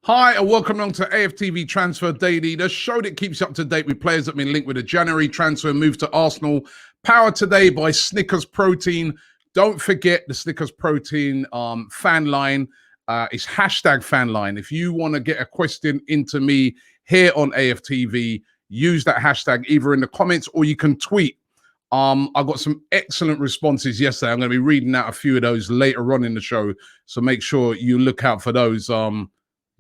Hi, and welcome along to AFTV Transfer Daily, the show that keeps you up to date with players that have been linked with a January transfer move to Arsenal. Powered today by Snickers Protein. Don't forget the Snickers Protein fan line. It's hashtag fan line. If you want to get a question into me here on AFTV, use that hashtag either in the comments or you can tweet. I got some excellent responses yesterday. I'm going to be reading out a few of those later on in the show, so make sure you look out for those.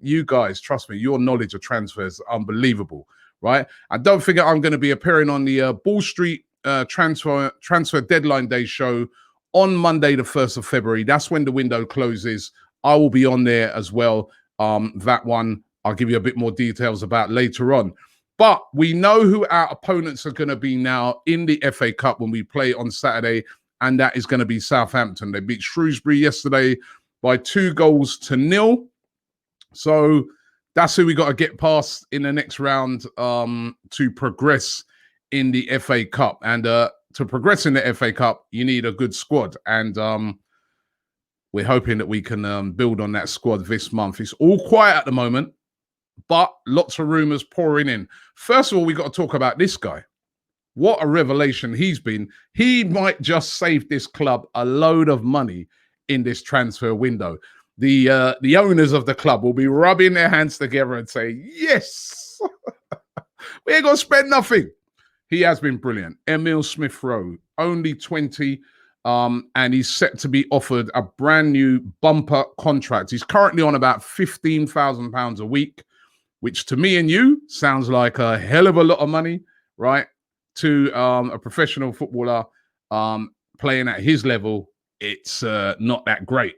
You guys, trust me, your knowledge of transfers is unbelievable, right? And don't forget, I'm going to be appearing on the Ball Street transfer deadline day show on Monday, the 1st of February. That's when the window closes. I will be on there as well. That one, I'll give you a bit more details about later on. But we know who our opponents are going to be now in the FA Cup when we play on Saturday, and that is going to be Southampton. They beat Shrewsbury yesterday by 2-0. So that's who we got to get past in the next round to progress in the FA Cup. And to progress in the FA Cup, you need a good squad. And we're hoping that we can build on that squad this month. It's all quiet at the moment, but lots of rumours pouring in. First of all, we got to talk about this guy. What a revelation he's been. He might just save this club a load of money in this transfer window. The owners of the club will be rubbing their hands together and say, yes, we ain't going to spend nothing. He has been brilliant. Emile SmithRowe, only 20, and he's set to be offered a brand new bumper contract. He's currently on about £15,000 a week, which to me and you sounds like a hell of a lot of money, right? To a professional footballer playing at his level, it's not that great.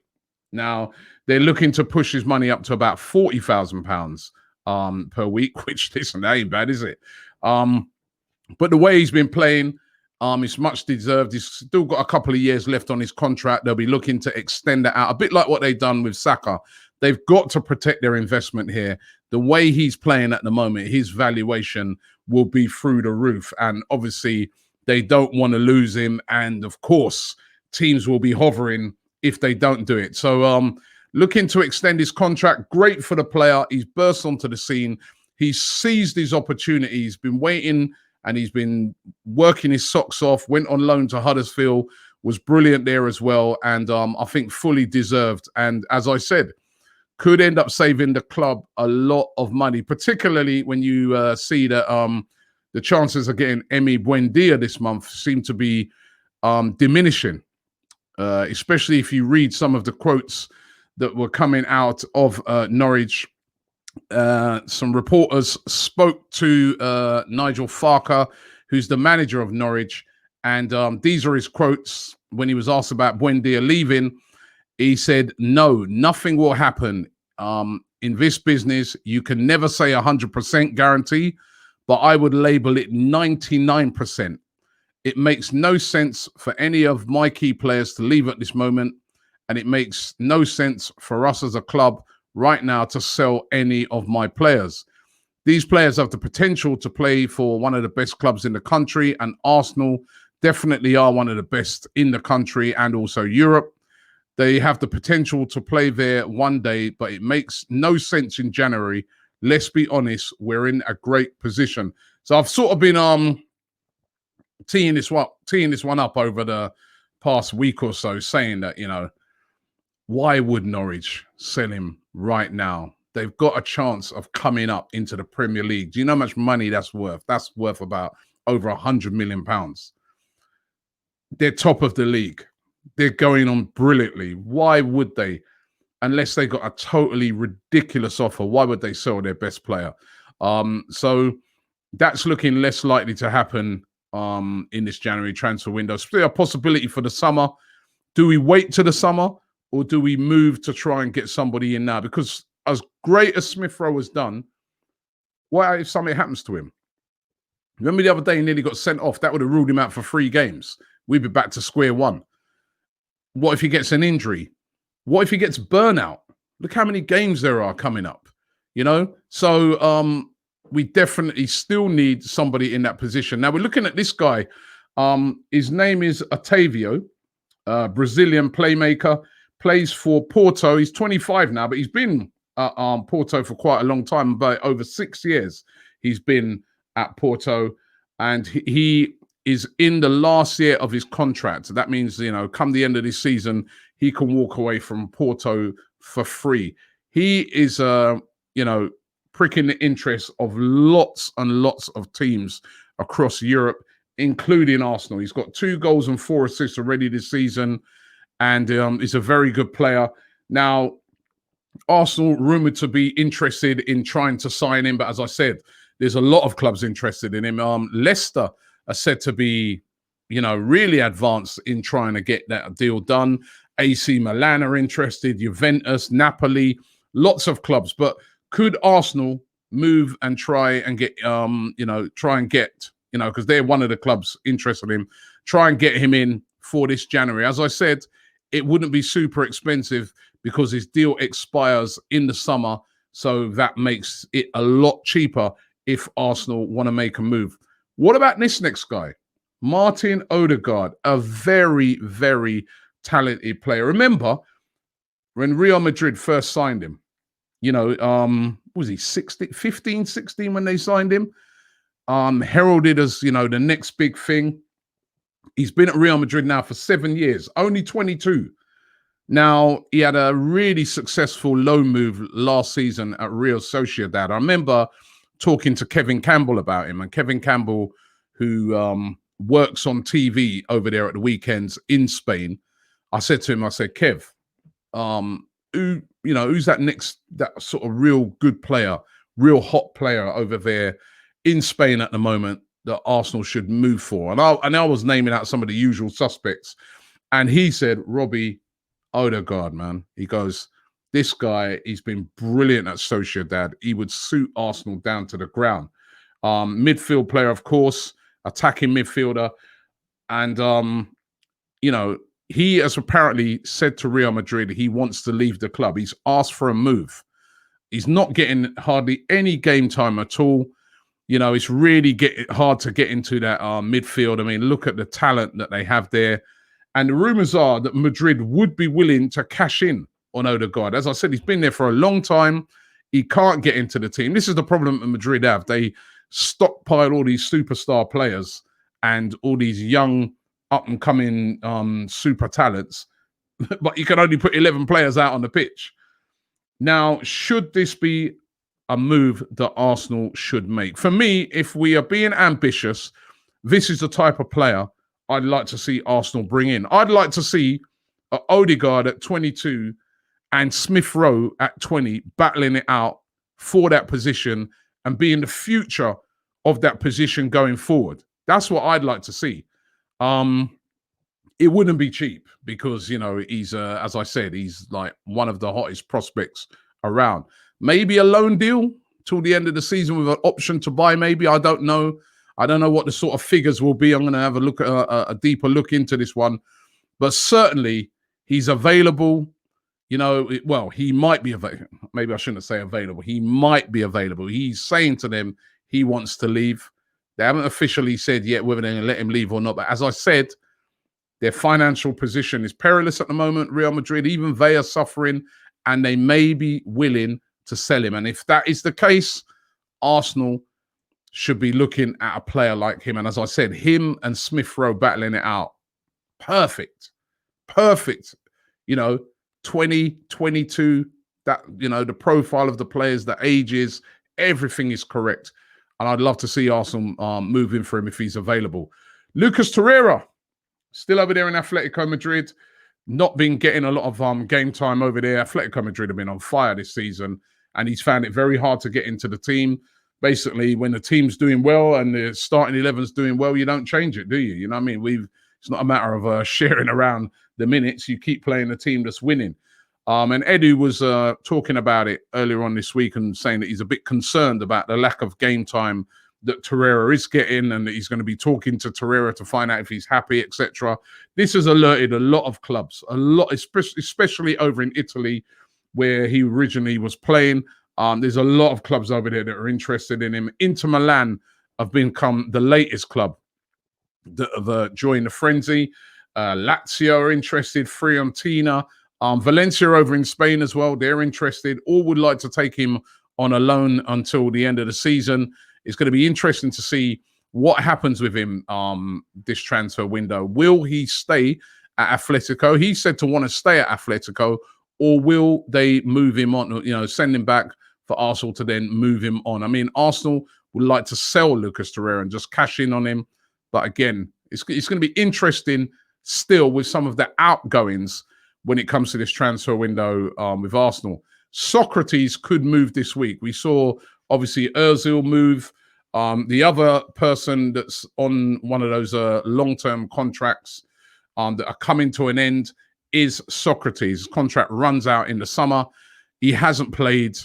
Now, they're looking to push his money up to about £40,000 per week, which, listen, that ain't bad, is it? But the way he's been playing, it's much deserved. He's still got a couple of years left on his contract. They'll be looking to extend that out, a bit like what they've done with Saka. They've got to protect their investment here. The way he's playing at the moment, his valuation will be through the roof. And obviously, they don't want to lose him. And of course, teams will be hovering if they don't do it. So looking to extend his contract, great for the player. He's burst onto the scene. He's seized his opportunity. He's been waiting and he's been working his socks off, went on loan to Huddersfield, was brilliant there as well. And I think fully deserved. And as I said, could end up saving the club a lot of money, particularly when you see that the chances of getting Emi Buendia this month seem to be diminishing. Especially if you read some of the quotes that were coming out of Norwich. Some reporters spoke to Nigel Farker, who's the manager of Norwich, and these are his quotes when he was asked about Buendia leaving. He said, no, nothing will happen. In this business, you can never say 100% guarantee, but I would label it 99%. It makes no sense for any of my key players to leave at this moment, and it makes no sense for us as a club right now to sell any of my players. These players have the potential to play for one of the best clubs in the country, and Arsenal definitely are one of the best in the country and also Europe. They have the potential to play there one day, but it makes no sense in January. Let's be honest, we're in a great position. So I've sort of been teeing this one up over the past week or so, saying that, you know, why would Norwich sell him right now? They've got a chance of coming up into the Premier League. Do you know how much money that's worth? That's worth about over £100 million. They're top of the league. They're going on brilliantly. Why would they? Unless they got a totally ridiculous offer, why would they sell their best player? So that's looking less likely to happen in this January transfer window. Still a possibility for the summer. Do we wait till the summer or do we move to try and get somebody in now? Because as great as SmithRowe has done, what if something happens to him? Remember the other day he nearly got sent off? That would have ruled him out for 3 games. We'd be back to square one. What if he gets an injury? What if he gets burnout? Look how many games there are coming up, you know? So we definitely still need somebody in that position. Now we're looking at this guy. His name is Octavio, Brazilian playmaker, plays for Porto. He's 25 now, but he's been at Porto for quite a long time, but over 6 years he's been at Porto, and he is in the last year of his contract. That means, you know, come the end of this season, he can walk away from Porto for free. He is, you know, pricking the interest of lots and lots of teams across Europe, including Arsenal. He's got 2 goals and 4 assists already this season, and he's a very good player. Now, Arsenal rumored to be interested in trying to sign him, but as I said, there's a lot of clubs interested in him. Leicester are said to be, you know, really advanced in trying to get that deal done. AC Milan are interested, Juventus, Napoli, lots of clubs. But could Arsenal move and try and get, you know, because they're one of the clubs interested in him, try and get him in for this January? As I said, it wouldn't be super expensive because his deal expires in the summer. So that makes it a lot cheaper if Arsenal want to make a move. What about this next guy? Martin Ødegaard, a very, very talented player. Remember when Real Madrid first signed him? You know, was he 15, 16 when they signed him? Heralded as, you know, the next big thing. He's been at Real Madrid now for 7 years, only 22. Now, he had a really successful loan move last season at Real Sociedad. I remember talking to Kevin Campbell about him, and Kevin Campbell, who works on TV over there at the weekends in Spain, I said to him, I said, Kev, who's that sort of real good player, real hot player over there in Spain at the moment that Arsenal should move for? And I was naming out some of the usual suspects, and he said, Robbie, Ødegaard, man. He goes, this guy, he's been brilliant at Sociedad. He would suit Arsenal down to the ground. Midfield player, of course, attacking midfielder. And, you know, he has apparently said to Real Madrid he wants to leave the club. He's asked for a move. He's not getting hardly any game time at all. You know, it's really hard to get into that midfield. I mean, look at the talent that they have there. And the rumors are that Madrid would be willing to cash in on Ødegaard. As I said, he's been there for a long time. He can't get into the team. This is the problem that Madrid have. They stockpile all these superstar players and all these young, up-and-coming super talents, but you can only put 11 players out on the pitch. Now, should this be a move that Arsenal should make? For me, if we are being ambitious, this is the type of player I'd like to see Arsenal bring in. I'd like to see Ødegaard at 22 and SmithRowe at 20 battling it out for that position and being the future of that position going forward. That's what I'd like to see. It wouldn't be cheap because, you know, he's, as I said, he's like one of the hottest prospects around. Maybe a loan deal till the end of the season with an option to buy, maybe. I don't know. I don't know what the sort of figures will be. I'm going to have a look at a deeper look into this one. But certainly, he's available. You know, well, he might be available. Maybe I shouldn't say available. He might be available. He's saying to them he wants to leave. They haven't officially said yet whether they're going to let him leave or not. But as I said, their financial position is perilous at the moment. Real Madrid, even they are suffering, and they may be willing to sell him. And if that is the case, Arsenal should be looking at a player like him. And as I said, him and SmithRowe battling it out. Perfect. Perfect. You know, 20, 22, that, you know, the profile of the players, the ages, everything is correct. And I'd love to see Arsenal moving for him if he's available. Lucas Torreira, still over there in Atletico Madrid, not been getting a lot of game time over there. Atletico Madrid have been on fire this season, and he's found it very hard to get into the team. Basically, when the team's doing well and the starting 11's doing well, you don't change it, do you? You know what I mean? It's not a matter of sharing around the minutes. You keep playing the team that's winning. And Edu was talking about it earlier on this week and saying that he's a bit concerned about the lack of game time that Torreira is getting, and that he's going to be talking to Torreira to find out if he's happy, etc. This has alerted a lot of clubs, especially over in Italy, where he originally was playing. There's a lot of clubs over there that are interested in him. Inter Milan have become the latest club that have joined the frenzy. Lazio are interested. Fiorentina Valencia over in Spain as well. They're interested. All would like to take him on a loan until the end of the season. It's going to be interesting to see what happens with him this transfer window. Will he stay at Atletico? He said to want to stay at Atletico, or will they move him on, send him back for Arsenal to then move him on? I mean, Arsenal would like to sell Lucas Torreira and just cash in on him. But again, it's going to be interesting still with some of the outgoings when it comes to this transfer window with Arsenal. Socrates could move this week. We saw, obviously, Ozil move. The other person that's on one of those long-term contracts that are coming to an end is Socrates. His contract runs out in the summer. He hasn't played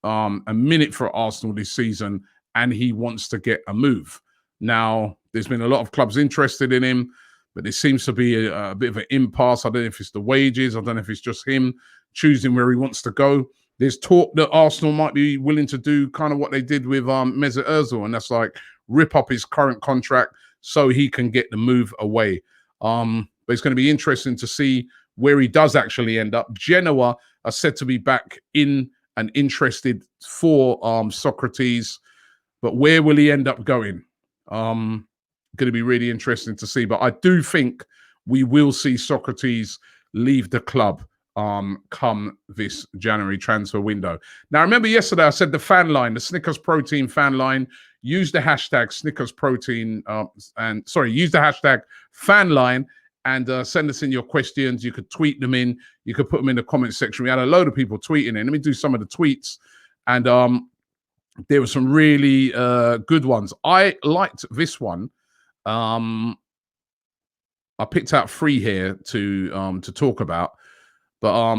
a minute for Arsenal this season, and he wants to get a move. Now, there's been a lot of clubs interested in him, but there seems to be a bit of an impasse. I don't know if it's the wages. I don't know if it's just him choosing where he wants to go. There's talk that Arsenal might be willing to do kind of what they did with Mesut Ozil, and that's like rip up his current contract so he can get the move away. But it's going to be interesting to see where he does actually end up. Genoa are said to be back in and interested for Socrates, but where will he end up going? Going to be really interesting to see. But I do think we will see Socrates leave the club come this January transfer window. Now, remember yesterday I said the fan line, the Snickers Protein fan line, use the hashtag Snickers Protein, use the hashtag fan line and send us in your questions. You could tweet them in. You could put them in the comment section. We had a load of people tweeting in. Let me do some of the tweets. And there were some really good ones. I liked this one. I picked out 3 here to talk about. But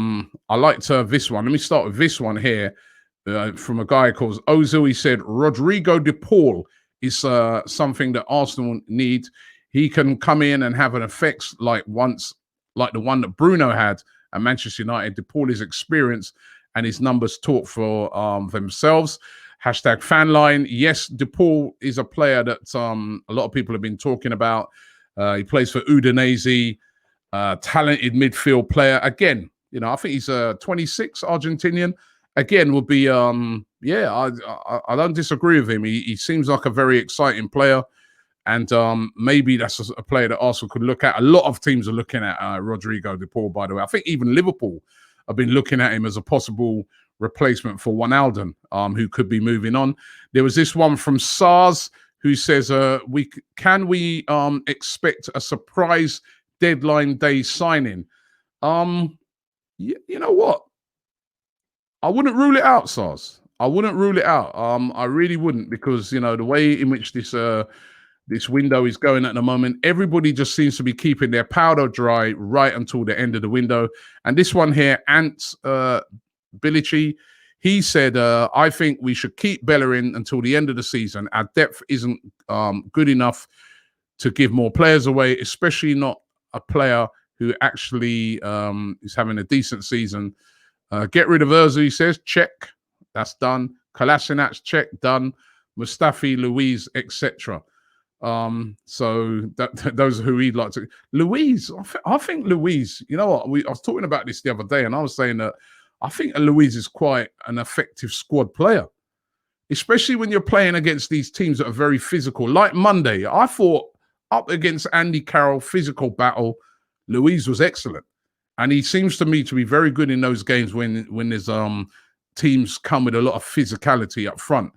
I liked this one. Let me start with this one here from a guy called Ozil. He said, Rodrigo de Paul is something that Arsenal need. He can come in and have an effect like the one that Bruno had at Manchester United. De Paul is experienced and his numbers talk for themselves. Hashtag fanline. Yes, De Paul is a player that a lot of people have been talking about. He plays for Udinese, talented midfield player. Again, I think he's 26, Argentinian. Again, would be, I don't disagree with him. He seems like a very exciting player. And maybe that's a player that Arsenal could look at. A lot of teams are looking at Rodrigo de Paul, by the way. I think even Liverpool have been looking at him as a possible replacement for Wijnaldum, who could be moving on. There was this one from SARS who says, can we expect a surprise deadline day signing? You know what? I wouldn't rule it out, SARS. I wouldn't rule it out. I really wouldn't, because the way in which this window is going at the moment, everybody just seems to be keeping their powder dry right until the end of the window. And this one here, Ant Bilici, he said, I think we should keep Bellerin until the end of the season. Our depth isn't good enough to give more players away, especially not a player who actually is having a decent season. Get rid of Ozil, he says. Check. That's done. Kolasinac, check. Done. Mustafi, Luiz, etc. So those are who he'd like to. Luiz, I think Luiz, you know what? I was talking about this the other day, and I was saying that I think Luiz is quite an effective squad player, especially when you're playing against these teams that are very physical. Like Monday, I thought up against Andy Carroll, physical battle, Luiz was excellent. And he seems to me to be very good in those games when there's teams come with a lot of physicality up front.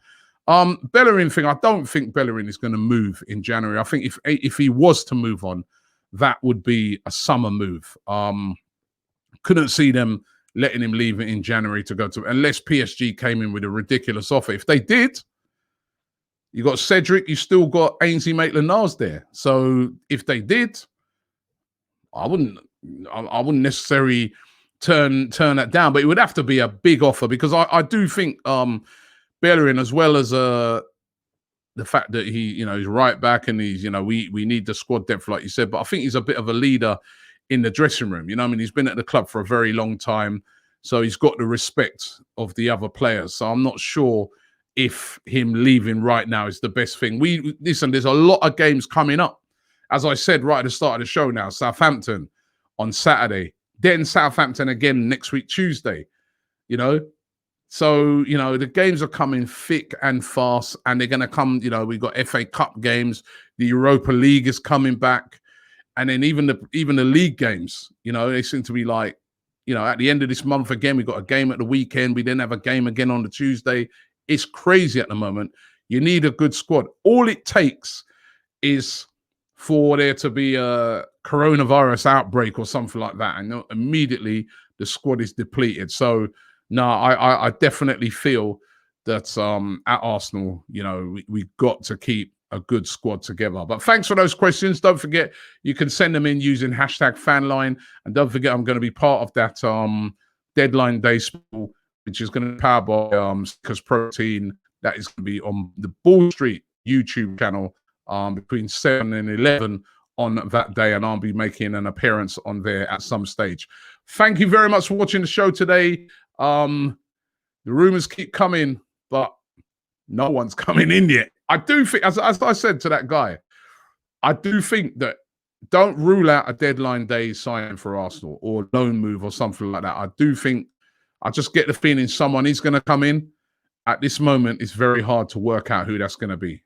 Bellerin thing, I don't think Bellerin is going to move in January. I think if he was to move on, that would be a summer move. Couldn't see them letting him leave in January to go to, unless PSG came in with a ridiculous offer. If they did, you got Cedric, you still got Ainsley Maitland-Niles there. So if they did, I wouldn't necessarily turn that down, but it would have to be a big offer, because I do think Bellerin, as well as the fact that he's right back and he's we need the squad depth like you said, but I think he's a bit of a leader in the dressing room. He's been at the club for a very long time, so he's got the respect of the other players. So I'm not sure if him leaving right now is the best thing. Listen, there's a lot of games coming up. As I said right at the start of the show now, Southampton on Saturday, Then Southampton again next week, Tuesday, you know. So, you know, the games are coming thick and fast, and they're going to come, you know, we've got FA Cup games, the Europa League is coming back, and then even the league games, you know, they seem to be like, you know, at the end of this month again, we got a game at the weekend, we then have a game again on the Tuesday. It's crazy at the moment. You need a good squad. All it takes is for there to be a coronavirus outbreak or something like that, and immediately the squad is depleted. So, no, I definitely feel that at Arsenal, you know, we've got to keep a good squad together. But thanks for those questions. Don't forget, you can send them in using #FanLine. And don't forget, I'm going to be part of that deadline day special, which is going to be powered by Snickers Protein. That is going to be on the Ball Street YouTube channel between 7 and 11 on that day. And I'll be making an appearance on there at some stage. Thank you very much for watching the show today. The rumors keep coming, but no one's coming in yet. I do think, as I said to that guy, I do think that don't rule out a deadline day signing for Arsenal or loan move or something like that. I do think, I just get the feeling someone is going to come in. At this moment, it's very hard to work out who that's going to be.